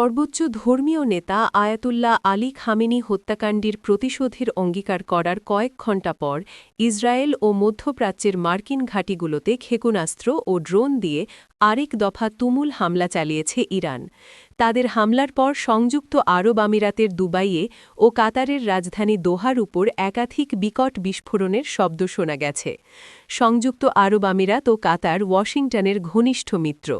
সর্বোচ্চ ধর্মীয় নেতা আয়াতুল্লাহ আলী খামেনি হত্যাকাণ্ডের প্রতিশোধের অঙ্গীকার করার কয়েক ঘণ্টা পর ইসরায়েল ও মধ্যপ্রাচ্যের মার্কিন ঘাঁটিগুলোতে ক্ষেপণাস্ত্র ও ড্রোন দিয়ে আরেক দফা তুমুল হামলা চালিয়েছে ইরান। তাদের হামলার পর সংযুক্ত আরব আমিরাতের দুবাইয়ে ও কাতারের রাজধানী দোহার উপর একাধিক বিকট বিস্ফোরণের শব্দ শোনা গেছে। সংযুক্ত আরব আমিরাত ও কাতার ওয়াশিংটনের ঘনিষ্ঠ মিত্র।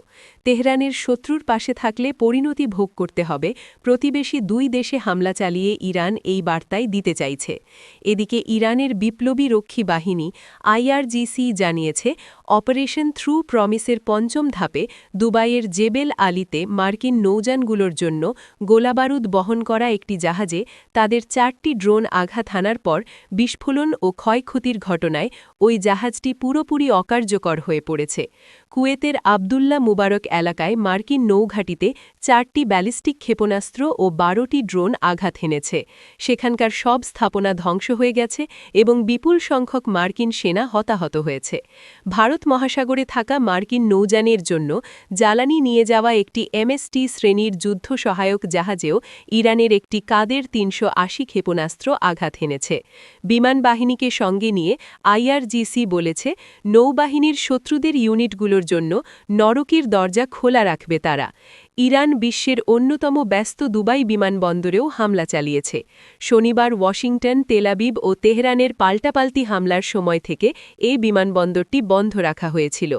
তেহরানের শত্রুর পাশে থাকলে পরিণতি ভোগ করতে হবে, প্রতিবেশী দুই দেশে হামলা চালিয়ে ইরান এই বার্তাই দিতে চাইছে। এদিকে ইরানের বিপ্লবী রক্ষী বাহিনী আইআরজিসি জানিয়েছে, অপারেশন থ্রু প্রমিসের পঞ্চম ধাপে দুবাইয়ের জেবেল আলীতে মার্কিন নৌযানগুলোর জন্য গোলাবারুদ বহন করা একটি জাহাজে তাদের 4টি ড্রোন আঘাত হানার পর বিস্ফোরণ ও ক্ষয়ক্ষতির ঘটনায় ওই জাহাজটি পুরোপুরি অকার্যকর হয়ে পড়েছে। কুয়েতের আবদুল্লাহ মুবারক এলাকায় মার্কিন নৌঘাঁটিতে 4টি ব্যালিস্টিক ক্ষেপণাস্ত্র ও 12টি ড্রোন আঘাত হেনেছে। সেখানকার সব স্থাপনা ধ্বংস হয়ে গেছে এবং বিপুল সংখ্যক মার্কিন সেনা হতাহত হয়েছে। ভারত মহাসাগরে থাকা মার্কিন নৌযানের জন্য জ্বালানি নিয়ে যাওয়া একটি এমএসটি শ্রেণীর যুদ্ধ সহায়ক জাহাজেও ইরানের একটি কাদের 380 ক্ষেপণাস্ত্র আঘাত হেনেছে। বিমান বাহিনীকে সঙ্গে নিয়ে আইআরজিসি বলেছে, নৌবাহিনীর শত্রুদের ইউনিটগুলোর জন্য নরকের দরজা খোলা রাখবে তারা। ইরান বিশ্বের অন্যতম ব্যস্ত দুবাই বিমানবন্দরেও হামলা চালিয়েছে। শনিবার ওয়াশিংটন, তেলাবিব ও তেহরানের পাল্টাপাল্টি হামলার সময় থেকে এই বিমানবন্দরটি বন্ধ রাখা হয়েছিল।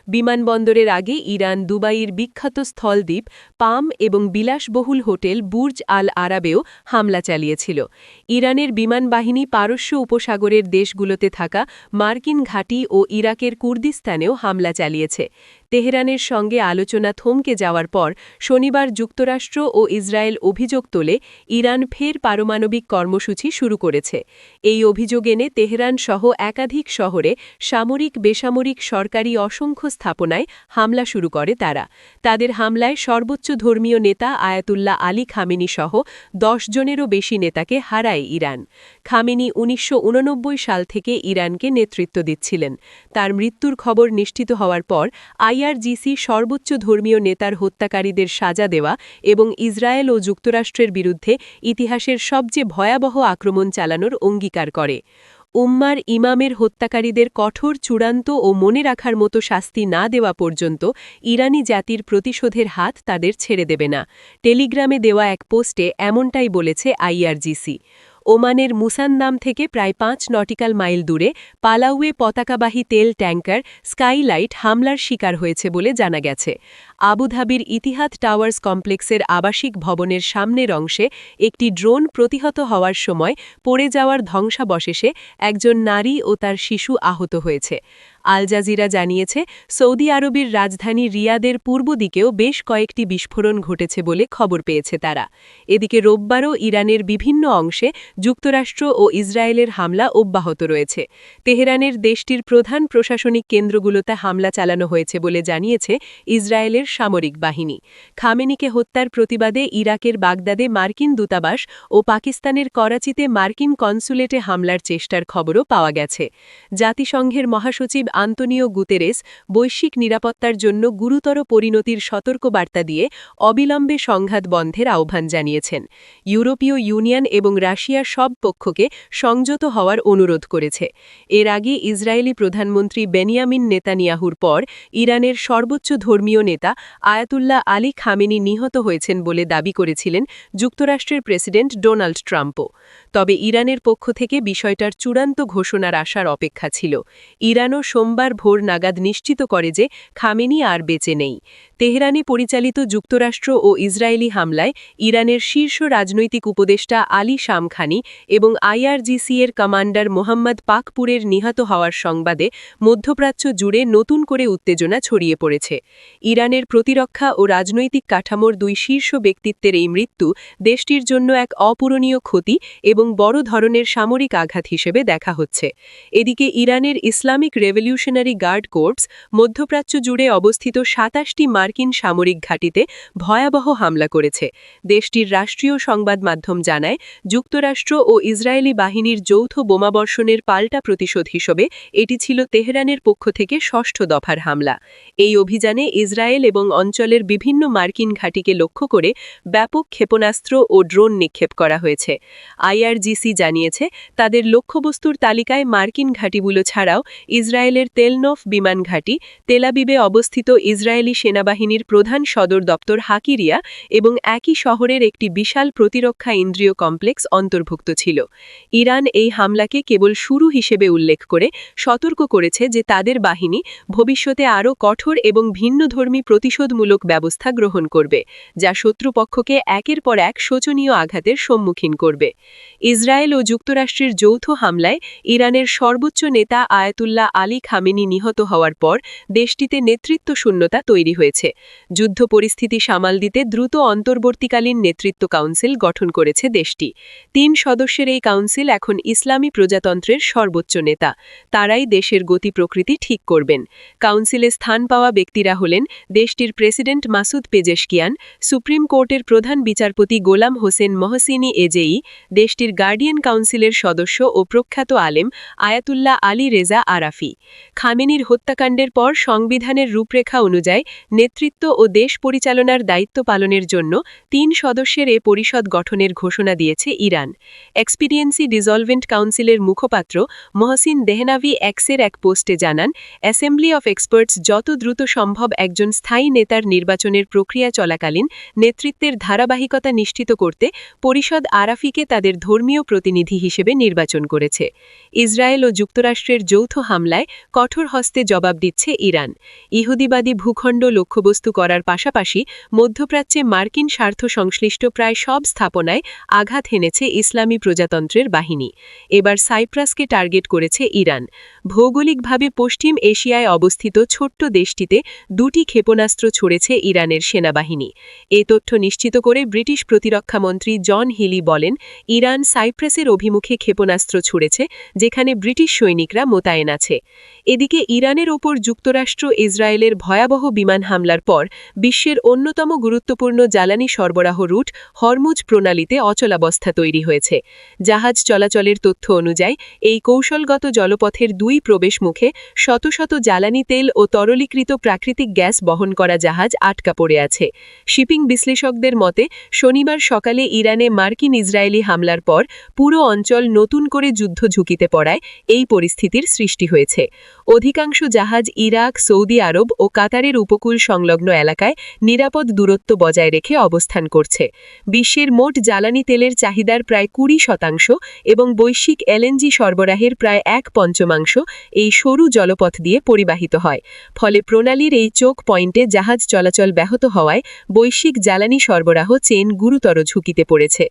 বিমানবন্দরের আগে ইরান দুবাইয়ের বিখ্যাত স্থলদ্বীপ পাম এবং বিলাসবহুল হোটেল বুর্জ আল আরাবেও হামলা চালিয়েছিল। ইরানের বিমান বাহিনী পারস্য উপসাগরের দেশগুলোতে থাকা মার্কিন ঘাঁটি ও ইরাকের কুর্দিস্তানেও হামলা চালিয়েছে। তেহরানের সঙ্গে আলোচনা থমকে যাওয়ার পর শনিবার যুক্তরাষ্ট্র ও ইসরায়েল অভিযোগ তোলে, ইরান ফের পারমাণবিক কর্মসূচি শুরু করেছে। এই অভিযোগ এনে তেহরান সহ একাধিক শহরে সামরিক বেসামরিক সরকারি অসংখ্য স্থাপনায় হামলা শুরু করে তারা। তাদের হামলায় সর্বোচ্চ ধর্মীয় নেতা আয়াতুল্লাহ আলী খামেনি সহ 10 জনেরও বেশি নেতাকে হারায় ইরান। খামেনি 1989 সাল থেকে ইরানকে নেতৃত্ব দিচ্ছিলেন। তার মৃত্যুর খবর নিশ্চিত হওয়ার পর আইআরজিসি সর্বোচ্চ ধর্মীয় নেতার হত্যাকারীদের সাজা দেওয়া এবং ইসরায়েল ও যুক্তরাষ্ট্রের বিরুদ্ধে ইতিহাসের সবচেয়ে ভয়াবহ আক্রমণ চালানোর অঙ্গীকার করে। উম্মার ইমামের হত্যাকারীদের কঠোর, চূড়ান্ত ও মনে রাখার মতো শাস্তি না দেওয়া পর্যন্ত ইরানি জাতির প্রতিশোধের হাত তাদের ছেড়ে দেবে না। টেলিগ্রামে দেওয়া এক পোস্টে এমনটাই বলেছে আইআরজিসি। ওমানের মুসান্দাম থেকে প্রায় 5 নটিক্যাল মাইল দূরে পালাউয়ে পতাকাবাহী তেল ট্যাঙ্কার স্কাইলাইট হামলার শিকার হয়েছে বলে জানা গেছে। আবুধাবির ইতিহাদ টাওয়ার্স কমপ্লেক্সের আবাসিক ভবনের সামনের অংশে একটি ড্রোন প্রতিহত হওয়ার সময় পড়ে যাওয়ার ধ্বংসাবশেষে একজন নারী ও তার শিশু আহত হয়েছে। আল জাজিরা জানিয়েছে, সৌদি আরবের রাজধানী রিয়াদের পূর্ব দিকেও বেশ কয়েকটি বিস্ফোরণ ঘটেছে বলে খবর পেয়েছে তারা। এদিকে রোববারও ইরানের বিভিন্ন অংশে যুক্তরাষ্ট্র ও ইসরায়েলের হামলা অব্যাহত রয়েছে। তেহরানের দেশটির প্রধান প্রশাসনিক কেন্দ্রগুলোতে হামলা চালানো হয়েছে বলে জানিয়েছে ইসরায়েলের সামরিক বাহিনী। খামেনিকে হত্যার প্রতিবাদে ইরাকের বাগদাদে মার্কিন দূতাবাস ও পাকিস্তানের করাচিতে মার্কিন কনসুলেটে হামলার চেষ্টার খবরও পাওয়া গেছে। জাতিসংঘের মহাসচিব আন্তোনিও গুতেরেস বৈশ্বিক নিরাপত্তার জন্য গুরুতর পরিণতির সতর্কবার্তা দিয়ে অবিলম্বে সংঘাত বন্ধের আহ্বান জানিয়েছেন। ইউরোপীয় ইউনিয়ন এবং রাশিয়ার সব পক্ষকে সংযত হওয়ার অনুরোধ করেছে। এর আগে ইসরায়েলি প্রধানমন্ত্রী বেনিয়ামিন নেতানিয়াহুর পর ইরানের সর্বোচ্চ ধর্মীয় নেতা আয়াতুল্লাহ আলী খামেনি নিহত হয়েছেন বলে দাবি করেছিলেন যুক্তরাষ্ট্রের প্রেসিডেন্ট ডোনাল্ড ট্রাম্পও। তবে ইরানের পক্ষ থেকে বিষয়টার চূড়ান্ত ঘোষণার আসার অপেক্ষা ছিল। ইরানও সোমবার ভোর নাগাদ নিশ্চিত করে যে খামেনি আর বেঁচে নেই। তেহরানে পরিচালিত যুক্তরাষ্ট্র ও ইসরায়েলি হামলায় ইরানের শীর্ষ রাজনৈতিক উপদেষ্টা আলী শামখানি এবং আইআরজিসি এর কমান্ডার মোহাম্মদ পাকপুরের নিহত হওয়ার সংবাদে মধ্যপ্রাচ্য জুড়ে নতুন করে উত্তেজনা ছড়িয়ে পড়েছে। ইরানের প্রতিরক্ষা ও রাজনৈতিক কাঠামোর 2 শীর্ষ ব্যক্তিত্বের এই মৃত্যু দেশটির জন্য এক অপূরণীয় ক্ষতি এবং বড় ধরনের সামরিক আঘাত হিসেবে দেখা হচ্ছে। এদিকে ইরানের ইসলামিক রেভলিউশন রেভলিউশনারি গার্ড কোর্পস মধ্যপ্রাচ্য জুড়ে অবস্থিত ২৭টি মার্কিন সামরিক ঘাঁটিতে ভয়াবহ হামলা করেছে। দেশটির রাষ্ট্রীয় সংবাদ মাধ্যম জানায়, যুক্তরাষ্ট্র ও ইসরায়েলি বাহিনীর যৌথ বোমাবর্ষণের পাল্টা প্রতিশোধ হিসেবে এটি ছিল তেহরানের পক্ষ থেকে ৬ষ্ঠ দফার হামলা। এই অভিযানে ইসরায়েল এবং অঞ্চলের বিভিন্ন মার্কিন ঘাঁটিকে লক্ষ্য করে ব্যাপক ক্ষেপণাস্ত্র ও ড্রোন নিক্ষেপ করা হয়েছে। আইআরজিসি জানিয়েছে, তাদের লক্ষ্যবস্তুর তালিকায় মার্কিন ঘাঁটিগুলো ছাড়াও ইসরায়েলের তেলনফ বিমান ঘাঁটি, তেলাবিবে অবস্থিত ইসরায়েলি সেনাবাহিনীর প্রধান সদর দপ্তর হাকিরিয়া এবং একই শহরের একটি বিশাল প্রতিরক্ষা ইন্দ্রিয় কমপ্লেক্স অন্তর্ভুক্ত ছিল। ইরান এই হামলাকে কেবল শুরু হিসেবে উল্লেখ করে সতর্ক করেছে যে তাদের বাহিনী ভবিষ্যতে আরও কঠোর এবং ভিন্নধর্মী প্রতিশোধমূলক ব্যবস্থা গ্রহণ করবে, যা শত্রুপক্ষকে একের পর এক শোচনীয় আঘাতের সম্মুখীন করবে। ইসরায়েল ও যুক্তরাষ্ট্রের যৌথ হামলায় ইরানের সর্বোচ্চ নেতা আয়াতুল্লাহ আলী খামেনি নিহত হওয়ার পর দেশটিতে নেতৃত্ব শূন্যতা তৈরি হয়েছে। যুদ্ধ পরিস্থিতি সামাল দিতে দ্রুত অন্তর্বর্তীকালীন নেতৃত্ব কাউন্সিল গঠন করেছে দেশটি। ৩ সদস্যের এই কাউন্সিল এখন ইসলামী প্রজাতন্ত্রের সর্বোচ্চ নেতা। তারাই দেশের গতি প্রকৃতি ঠিক করবেন। কাউন্সিলে স্থান পাওয়া ব্যক্তিরা হলেন দেশটির প্রেসিডেন্ট মাসুদ পেজেশকিয়ান, সুপ্রিম কোর্টের প্রধান বিচারপতি গোলাম হোসেন মহসিনি এজেই, দেশটির গার্ডিয়ান কাউন্সিলের সদস্য ও প্রখ্যাত আলেম আয়াতুল্লাহ আলী রেজা আরাফি। খামেনির হত্যাকাণ্ডের পর সংবিধানের রূপরেখা অনুযায়ী নেতৃত্ব ও দেশ পরিচালনার দায়িত্ব পালনের জন্য ৩ সদস্যের এ পরিষদ গঠনের ঘোষণা দিয়েছে ইরান। এক্সপিডিয়েন্সি ডিসলভেন্ট কাউন্সিলের মুখপাত্র মহসিন দেহনাভি এক্সের এক পোস্টে জানান, অ্যাসেম্বলি অফ এক্সপার্টস যত দ্রুত সম্ভব একজন স্থায়ী নেতার নির্বাচনের প্রক্রিয়া চলাকালীন নেতৃত্বের ধারাবাহিকতা নিশ্চিত করতে পরিষদ আরাফিকে তাদের ধর্মীয় প্রতিনিধি হিসেবে নির্বাচন করেছে। ইসরায়েল ও যুক্তরাষ্ট্রের যৌথ হামলায় কঠোর হস্তে জবাব দিচ্ছে ইরান। ইহুদিবাদী ভূখণ্ড লক্ষ্যবস্তু করার পাশাপাশি মধ্যপ্রাচ্যে মার্কিন স্বার্থ সংশ্লিষ্ট প্রায় সব স্থাপনায় আঘাত হেনেছে ইসলামী প্রজাতন্ত্রের বাহিনী। এবার সাইপ্রাসকে টার্গেট করেছে ইরান। ভৌগোলিকভাবে পশ্চিম এশিয়ায় অবস্থিত ছোট্ট দেশটিতে 2টি ক্ষেপণাস্ত্র ছড়েছে ইরানের সেনাবাহিনী। এ তথ্য নিশ্চিত করে ব্রিটিশ প্রতিরক্ষামন্ত্রী জন হিলি বলেন, ইরান সাইপ্রাসের অভিমুখে ক্ষেপণাস্ত্র ছুড়েছে, যেখানে ব্রিটিশ সৈনিকরা মোতায়েন আছে। এদিকে ইরানের ওপর যুক্তরাষ্ট্র ইসরায়েলের ভয়াবহ বিমান হামলার পর বিশ্বের অন্যতম গুরুত্বপূর্ণ জ্বালানি সরবরাহ রুট হরমুজ প্রণালীতে অচলাবস্থা তৈরি হয়েছে। জাহাজ চলাচলের তথ্য অনুযায়ী এই কৌশলগত জলপথের 2 প্রবেশ মুখে শত শত জ্বালানি তেল ও তরলীকৃত প্রাকৃতিক গ্যাস বহন করা জাহাজ আটকা পড়ে আছে। শিপিং বিশ্লেষকদের মতে, শনিবার সকালে ইরানে মার্কিন ইসরায়েলি হামলার পর পুরো অঞ্চল নতুন করে যুদ্ধ ঝুঁকিতে পড়ায় এই পরিস্থিতির সৃষ্টি হয়েছে। অধিকাংশ জাহাজ ইরাক, সৌদি আরব ও কাতারের উপকূল সংলগ্ন এলাকায় নিরাপদ দূরত্ব বজায় রেখে অবস্থান করছে। বিশ্বের মোট জ্বালানি তেলের চাহিদার প্রায় 20% এবং বৈশ্বিক এলএনজি সরবরাহের প্রায় 1/5 এই সরু জলপথ দিয়ে পরিবাহিত হয়। ফলে প্রণালীর এই চোখ পয়েন্টে জাহাজ চলাচল ব্যাহত হওয়ায় বৈশ্বিক জ্বালানি সরবরাহ চেইন গুরুতর ঝুঁকিতে পড়েছে।